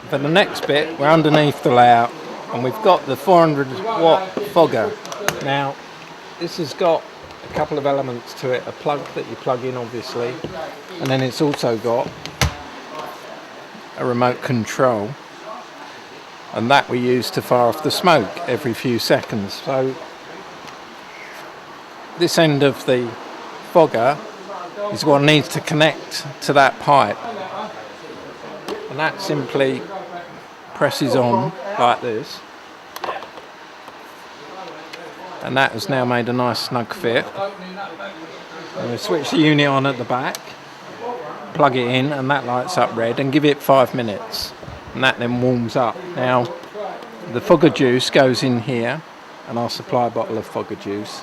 For the next bit, we're underneath the layout and we've got the 400 watt fogger. Now, this has got a couple of elements to it, a plug that you plug in obviously, and then it's also got a remote control, and that we use to fire off the smoke every few seconds. So this end of the fogger is what needs to connect to that pipe, and that simply presses on like this, and that has now made a nice snug fit. And we switch the unit on at the back, plug it in, and that lights up red, and give it 5 minutes, and that then warms up. Now the fogger juice goes in here, and I'll supply a bottle of fogger juice.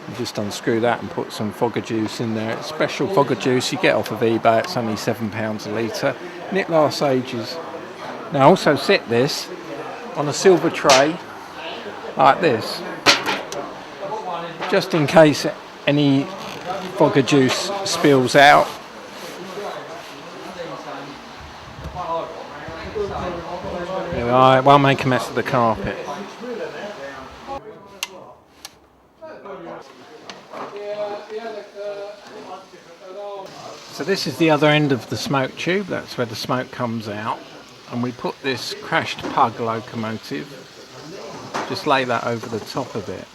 You just unscrew that and put some fogger juice in there. It's special fogger juice you get off of eBay. It's only £7 a litre, and it lasts ages. Now I also sit this on a silver tray like this, just in case any fogger juice spills out. There we are, it won't make a mess of the carpet. So this is the other end of the smoke tube, that's where the smoke comes out. And we put this crashed pug locomotive, just lay that over the top of it.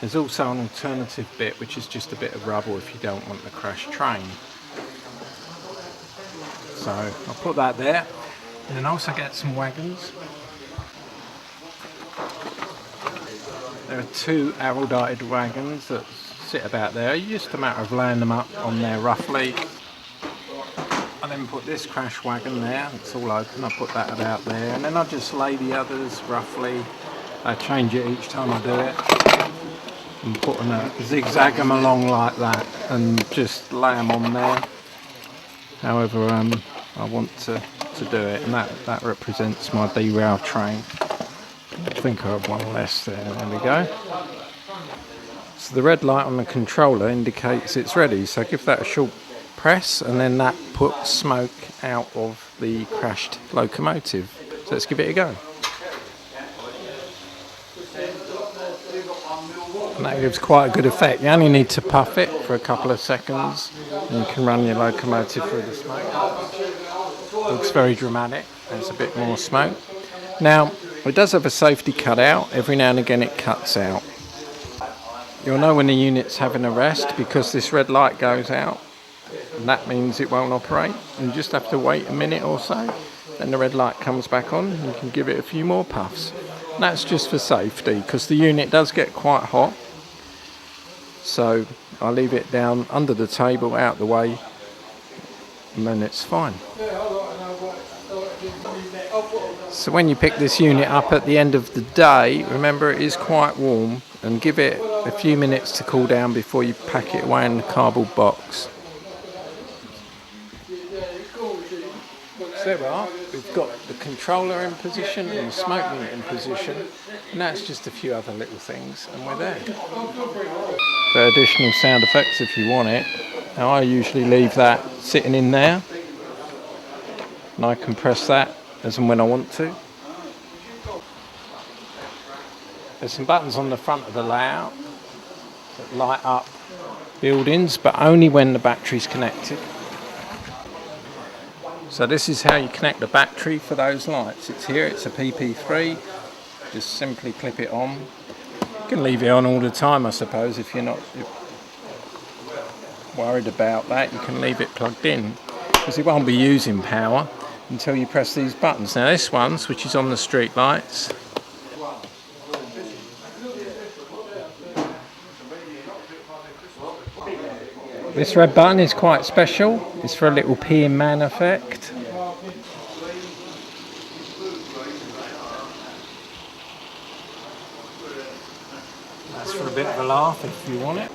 There's also an alternative bit, which is just a bit of rubble if you don't want the crashed train. So I'll put that there, and then also get some wagons. There are 2 arrow-darted wagons that sit about there. It's just a matter of laying them up on there roughly. I then put this crash wagon there, it's all open, I put that about there, and then I just lay the others roughly. I change it each time I do it, and put them, zigzag them along like that, and just lay them on there however I want to do it, and that represents my derail train. I think I have one less there we go. So the red light on the controller indicates it's ready, so give that a short press, and then that puts smoke out of the crashed locomotive. So let's give it a go. And that gives quite a good effect. You only need to puff it for a couple of seconds, and you can run your locomotive through the smoke. Looks very dramatic. There's a bit more smoke. Now, it does have a safety cutout. Every now and again it cuts out. You'll know when the unit's having a rest because this red light goes out, and that means it won't operate. You just have to wait a minute or so, then the red light comes back on, and you can give it a few more puffs. And that's just for safety, because the unit does get quite hot. So I leave it down under the table, out the way, and then it's fine. So when you pick this unit up at the end of the day, remember it is quite warm, and give it a few minutes to cool down before you pack it away in the cardboard box. So there we are, we've got the controller in position and the smoke unit in position, and that's just a few other little things, and we're there. For additional sound effects if you want it. Now I usually leave that sitting in there, and I can press that as and when I want to. There's some buttons on the front of the layout that light up buildings, but only when the battery's connected. So this is how you connect the battery for those lights. It's here, it's a Pt2. Just simply clip it on. You can leave it on all the time, I suppose, if you're not worried about that. You can leave it plugged in, because it won't be using power until you press these buttons. Now this one switches on the street lights. This red button is quite special. It's for a little peeing man effect. That's for a bit of a laugh if you want it.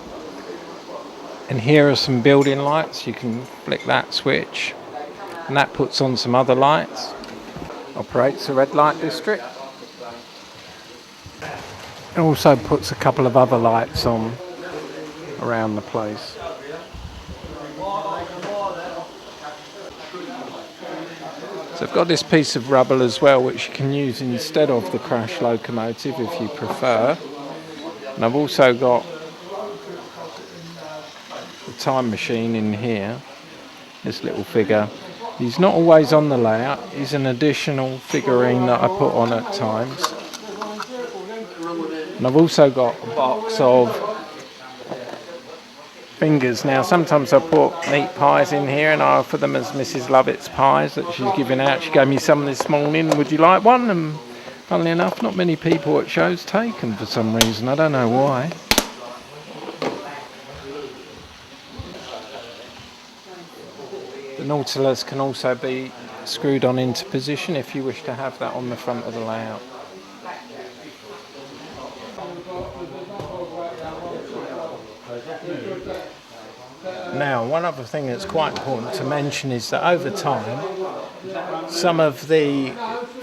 And here are some building lights. You can flick that switch, and that puts on some other lights. Operates a red light district. It also puts a couple of other lights on around the place. So I've got this piece of rubble as well, which you can use instead of the crash locomotive if you prefer. And I've also got the time machine in here, this little figure. He's not always on the layout, he's an additional figurine that I put on at times. And I've also got a box of fingers. Now sometimes I put meat pies in here and I offer them as Mrs. Lovett's pies that she's giving out. She gave me some this morning. Would you like one? And funnily enough, not many people at shows take them for some reason. I don't know why. The Nautilus can also be screwed on into position if you wish to have that on the front of the layout. Now, one other thing that's quite important to mention is that over time, some of the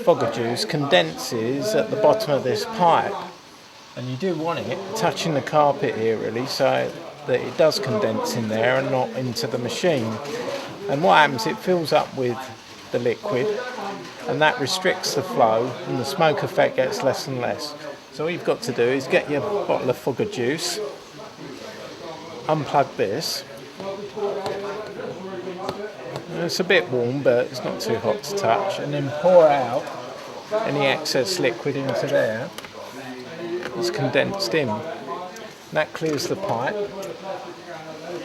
fogger juice condenses at the bottom of this pipe, and you do want it touching the carpet here really, so that it does condense in there and not into the machine. And what happens, it fills up with the liquid, and that restricts the flow, and the smoke effect gets less and less. So all you've got to do is get your bottle of fogger juice, unplug this. It's a bit warm, but it's not too hot to touch, and then pour out any excess liquid into there. It's condensed in. That clears the pipe,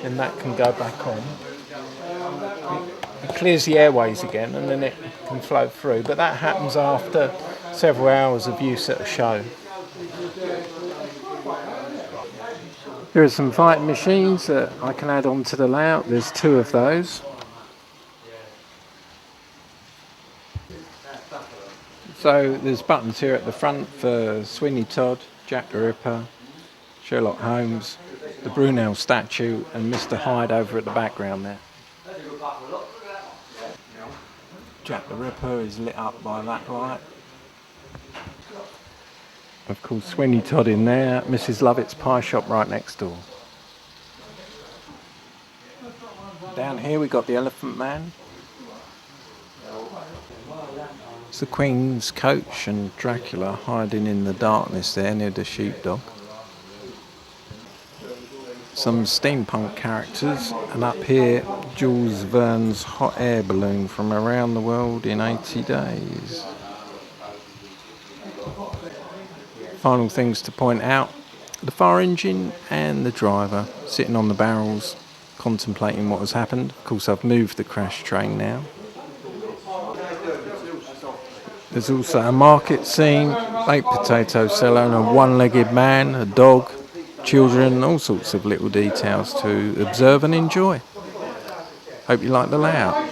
and that can go back on. It clears the airways again, and then it can flow through, but that happens after several hours of use at a show. There are some fighting machines that I can add on to the layout. There's two of those. So there's buttons here at the front for Sweeney Todd, Jack the Ripper, Sherlock Holmes, the Brunel statue, and Mr. Hyde over at the background there. Jack the Ripper is lit up by that light. Of course, Sweeney Todd in there, Mrs. Lovett's pie shop right next door. Down here we got the Elephant Man. It's the Queen's coach and Dracula hiding in the darkness there near the sheepdog. Some steampunk characters, and up here Jules Verne's hot air balloon from around the world in 80 days. Final things to point out, the fire engine and the driver sitting on the barrels contemplating what has happened. Of course I've moved the crash train now. There's also a market scene, baked potato seller and a one-legged man, a dog, children, all sorts of little details to observe and enjoy. Hope you like the layout.